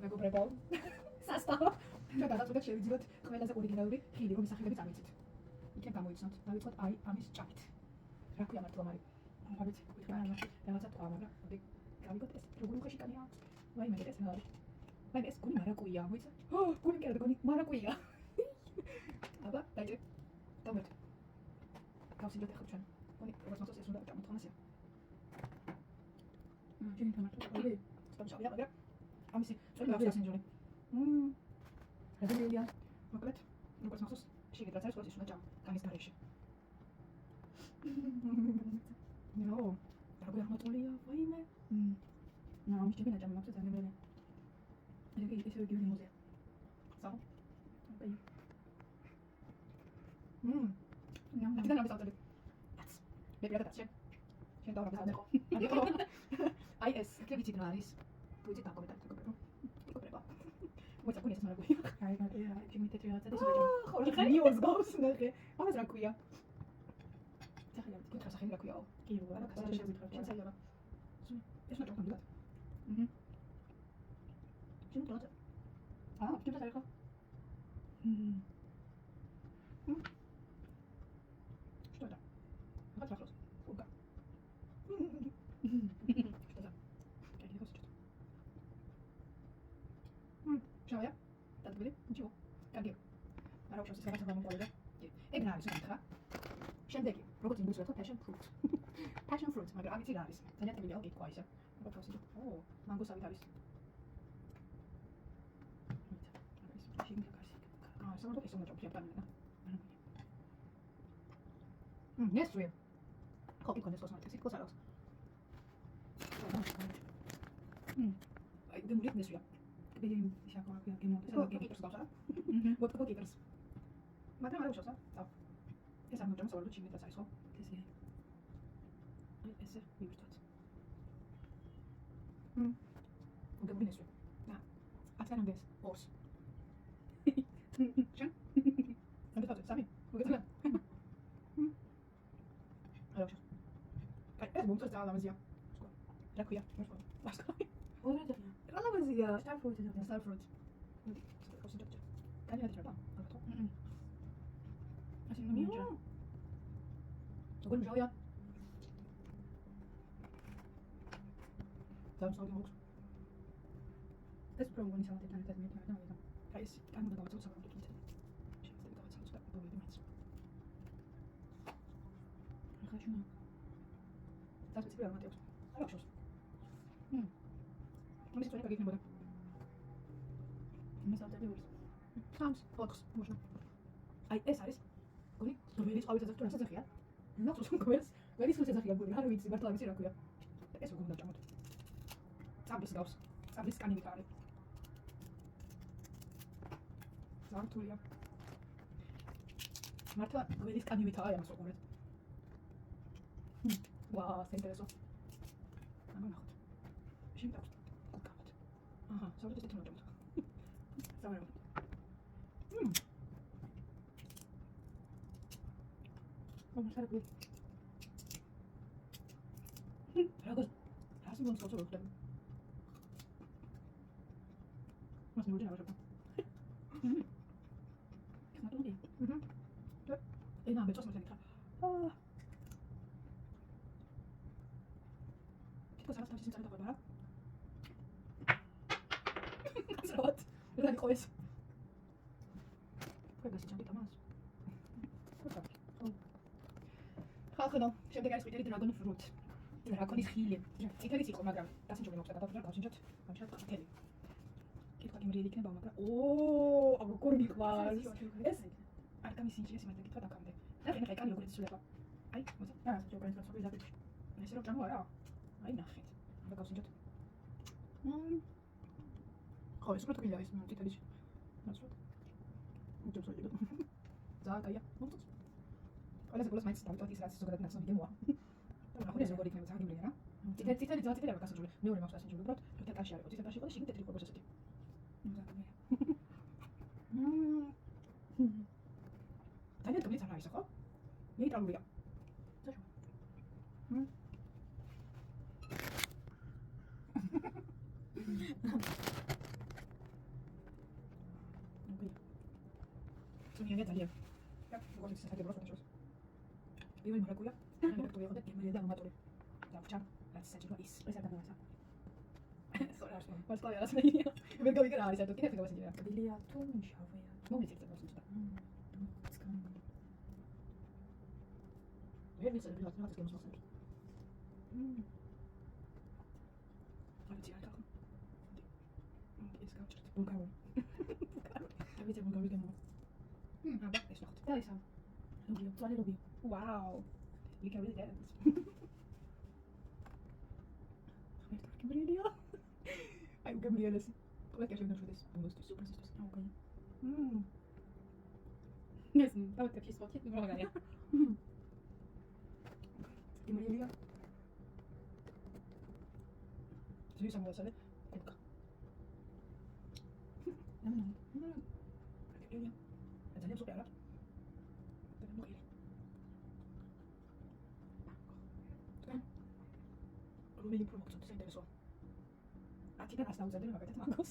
მეგობრებო. სასტავ. ჩვენ გადაწყვეტეთ შევიძინოთ ყველაზე ორიგინალური ხილი, რომის სახელები წამიცით. იქნებ გამოიცნოთ. დავიწყოთ აი ამის ჭამით. რა ქვია მართლა მარი? არ ვიცი, ვითხარ. რაღაცა თქვა, მაგრამ მოდი გავიგოთ ეს როგორი უხეშიკანია. ვაიმე ეს რა არის? ვაიმე ეს გული მარაკუია, მოიცა? გული კი არა, გული მარაკუია. აბა, დაიჭრე. დავმეთ. გავსინჯოთ ახლა ჩვენ. გული როგორც მოსწონს ეს უნდა გამოთხოვნასია. ჯინი თამართო, ორი. სტამშავია, მაგრამ ამისი წვენი აქვს ასინჯული. რეგულია. მოკლედ, როგორც მოსწონს, შეგეთ რაც არის, ყოველთვის უნდა ჭამ. გამის გარეშე. ნო, როგორი აღმოწმულია, ვაიმე. ნო, ამის ჩემი ნაჭამი მაქვს ძალიან. ეს იგი მოზია. საო? აბა. აკიდან რა ბიზავტები? მე პირადად შენ დავარ ბიზავტები. აი ეს კებიცი რა არის? გუიცი დაკომენტარებ. მეგობრებო. მოიცა გუნი ეს მარაგუია. აი, ჩემი თეთრი რაღაცა და ისე. ხოლმე ნიოს გავს ნახე. ამას რა ქვია? სახელი აქვს, კითხა სახელი რა ქვიაო? კი, რა ქასა შევიტყვი. შენ საერთოდ. ეს რა თქვა? შენ დროზე. შენ საერთოდ. Что это? Вот вопрос. Сколько? Что это? Я не хочу. Что я? Так были? Ничего. Как я? А раньше все раз вам говорили. Играли с утра. Шендеки. Როგორც ინგლისურად ხო passion fruit. Passion fruit, მაგრამ ამით რა არის? ძალიან ტკბილია, გიქვა ისე. მოთხოვს. ო, მანგოსავით არის. შეგნი კარსი. სამართლოდ ეს უნდა ჭოფია პანინა. Nessuie. Copy con esto, sí, cosa los. De morir nessuie. Bem, já com aqui monte, sabe que é para vou para aqui, mas não é o chosa. Tá. Essa não tem só o time da sai só. Esse. Ai, esse me gostou. De morir nessuie. Ah. Até não des. Os. Já? Onde tá, sabe? O que tá? 알았어. ეს მომწონს ძალამაზია. რა ქვია? მასკა. ორადია. ძალამაზია. Starfruit. მოდი, გავსინჯოთ. განიადრება. ალბათ. ასე მომიჯა. როგორ მჟავია? დავწოვდი მოხ. ეს პროგრამის ალტერნატივად მეტი მაგრამ აი ეს კანონი დავწოვ საკუთარ კითხეთ. შეიძლება დავწოვოთ და პოვიდი მეც. Хочу. Так, теперь смотрю. Хорошо. Мы сейчас как не будем. Мы завтра делаем. Сам фокус можно. Ай, ეს არის. გონი, რომელიც ყავით ეძახთ თუ რასაც ეძახია? ნახოს კომერს. ვერის უცე ეძახია გონი, არ ვიცი, მართლა ვიცი რა ქვია. ეს როგორ უნდა ჭამოთ? წაბლის გავს. წაბლის კანი ვიყარე. ზართულია. მართლა ვერის კანი ვითაა ამას უყურეთ. Wow, c'est intéressant. Ah non, écoute. J'aime bien. Ah, ça va être très longtemps. Ça va. Comment ça va? Ragos. Hast du uns so so dann? Was nur der aber. Kann du nicht? Ja. Ich habe das mal getan. Ah. Cosa sta facendo da guardare? Salvat. Non è cosa. Poi si c'è anche Thomas. ხალხო, შემდეგ არის ყვითელი დრაგონი ფრუტ. დრაგონის ხილი. წითელიც იყო, მაგრამ დასინჯული მოხდა და გავსინჯოთ. გამჩათ ყვითელი. კითხვა გიმრიელი იქნება, მაგრამ აბა როგორ მიყვარს. ეს არ გამისინჯი ეს იმას კითხვა დაკამდე. ნახე, კანი როგორ იცვლება. აი, მოდი. როგორ იცვლება სოფლის დაფიში. ეს რო ჭამო არა? აი ნახეთ. და გავსინჯოთ. ხო, ეს უფრო თბილია ის წითელი. ნაცვლად. უძებს აიდო. ძალიან აია. მომწონს. ყველაზე ბოლოს მაინც დავიტოვოთ ის რაც ზოგადად ნაცნობი გემოა. ახლა ეს როგორ იქნება ძალიან გიმრიელი რა? წითელი ძალიან წითელი აქვს გასაჯული. მეორე მაქვს ასინჯული, უბრალოდ თეთრ კაში არის. თეთრ კაში იყო და შიგნით თეთრი ყოფილს ასეთი. ძალიან თბილი ცა არის ხო? ნეიტრალურია. წვნიანია ძალიან. და როგორც სასაგებრო ფოტოშოპს. პირველი მარაკუია, მარაკუია იყო და გემრიელი და არომატული. დავჭამ, რაც საჭირო ის. ეს არ დაგავასა. სორარს მოსკოვი არის მეია. ვერ გავიგე რა არის ეს კიდე ფიქრობ ესეა. კბილია თუ მშავია? მომიწევს და მოსულა. ვერ ვიცი რა არის გემოსმოსები. არის რა თქმა უნდა. ეს გავჭერთ. ბულგარული. და ვიცი ბულგარული გემო. აბა ეს ნახოთ. და ისა. რობიო, ძვალი რობიო. Wow. You can really dance. Gabriela. Ai, Gabriela, assim. Como é que a gente não ajuda isso? Eu gosto super disso. Ah, ok. Mesmo, tá muito aqui, só que não vai ganhar. Gabriela. Você viu essa moça, né? Não. Gabriela. Mas ali é super ela. Tá vendo ele? Rumeli პრომოქცია საინტერესოა. ათიდან 100 დაუზარდე მაგათაც მაგოს.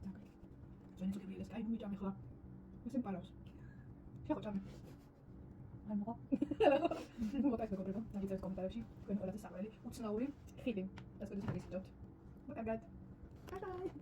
დაგრი. ზონი ზოგიერთი ეს კაი მიჭამე ხლა. ესე პარავს. შეხოჭამე. არ მოყვა. მოგაკეთე მეგობრებო, დაგიწერეთ კომენტარებში თქვენი ყველაზე საყვარელი უცნაური ხილი. ეს კოდს მოგისურვებთ. მოგაგად. Bye bye.